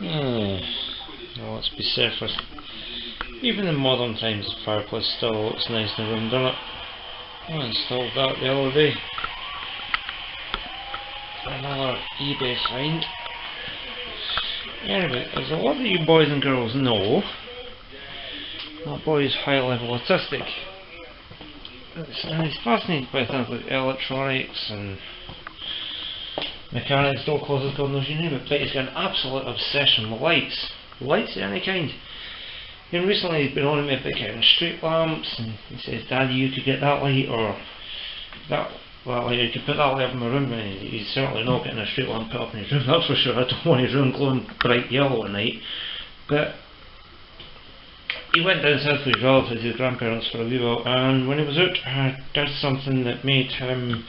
Now let's be surfaced. Even in modern times, the fireplace still looks nice in the room, doesn't it? I installed that the other day. Another eBay find. Anyway, as a lot of you boys and girls know, my boy is high level autistic. And he's fascinated by things like electronics and mechanics, door closers, God knows, you name it, but he's got an absolute obsession with lights. Lights of any kind. And recently he's been on me about getting street lamps, and he says, Daddy, you could get that light, or that, well, you could put that light up in my room. And he's certainly not getting a street lamp put up in his room, that's for sure. I don't want his room glowing bright yellow at night. But he went down south with his relatives, his grandparents, for a wee while, and when he was out, I did something that made him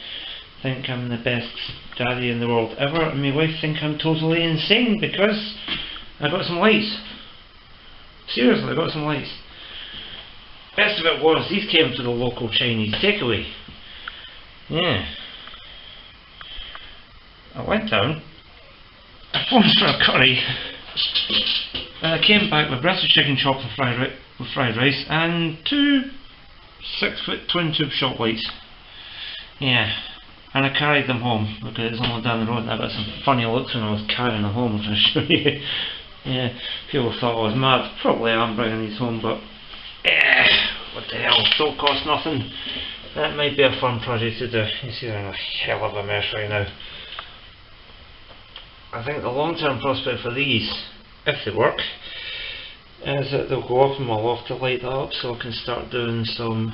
think I'm the best daddy in the world ever, and my wife think I'm totally insane, because I got some lights. Seriously, I got some lights. Best of it was, these came to the local Chinese takeaway. Yeah. I went down, I phoned for a curry, and I came back with breast chicken chopped with fried rice and 2 6-foot twin tube shop lights. Yeah. And I carried them home because it's only down the road, and I got some funny looks when I was carrying them home, I can assure you. Yeah, people thought I was mad. Probably I am bringing these home, but what the hell, don't cost nothing. That might be a fun project to do. You see, they're in a hell of a mess right now. I think the long term prospect for these, if they work, is that they'll go up in my loft to light that up, so I can start doing some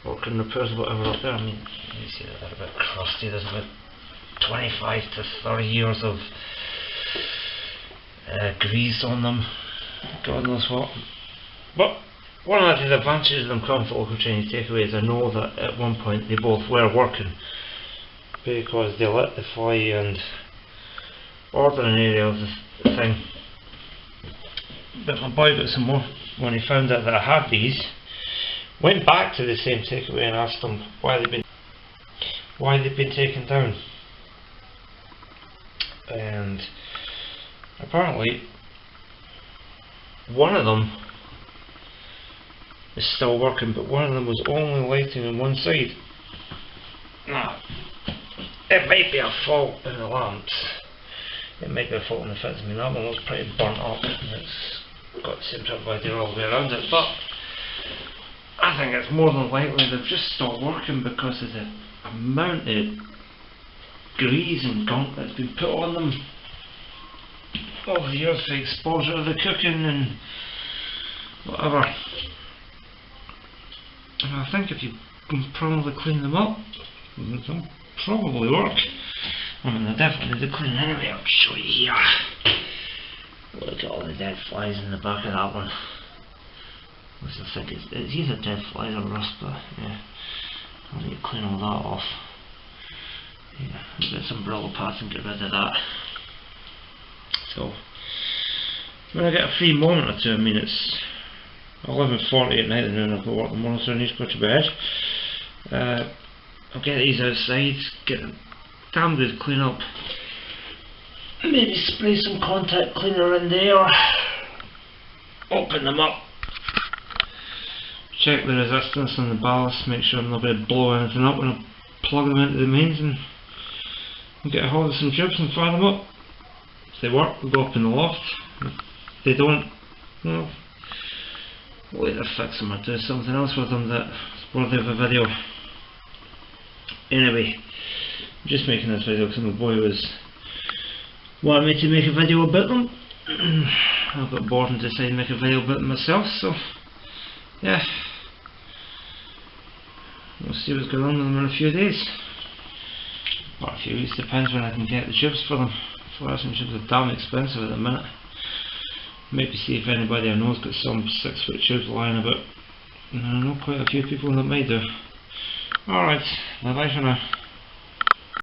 work and repairs or whatever up there. I mean, you see that they're a bit crusty. There's about 25 to 30 years of grease on them, God knows what. But one of the advantages of them coming to local Chinese takeaways, I know that at one point they both were working, because they lit the foyer and ordering area of the thing. But my boy got some more when he found out that I had these. Went back to the same takeaway and asked them why they'd been taken down. And apparently one of them is still working, but one of them was only lighting on one side. Now, it might be a fault in the lamps, it might be a fault in the fits. I mean, that one was pretty burnt up and it's got seemed to have idea all the way around it, but I think it's more than likely they've just stopped working because of the amount of grease and gunk that's been put on them over the years, the exposure of the cooking and whatever. And I think if you can probably clean them up, they'll probably work. I mean, they definitely need to clean anyway. I'll show you here. Look at all the dead flies in the back of that one. Which I think it's either dead flies or rust, but yeah, I'll need to clean all that off. Yeah, get some Brillo pads and get rid of that. So, when I get a free moment or two, I mean it's 11:40 at night and then I've got work in the morning, so I need to go to bed. I'll get these outside, get a damn good clean up, maybe spray some contact cleaner in there, open them up, check the resistance and the ballast, make sure I'm not going to blow anything up when I plug them into the mains, and get a hold of some tubes and fire them up. If they work, we'll go up in the loft. If they don't, well, we'll either fix them or do something else with them that's worthy of a video. Anyway, I'm just making this video because my boy was wanting me to make a video about them. I got bored and decided to make a video about them myself, so yeah, we'll see what's going on with them in a few days. Or a few weeks, depends when I can get the tubes for them. Fluorescent tubes are damn expensive at the minute. Maybe see if anybody I know's got some 6-foot tubes lying about. I know quite a few people that might do. Alright, bye bye for now.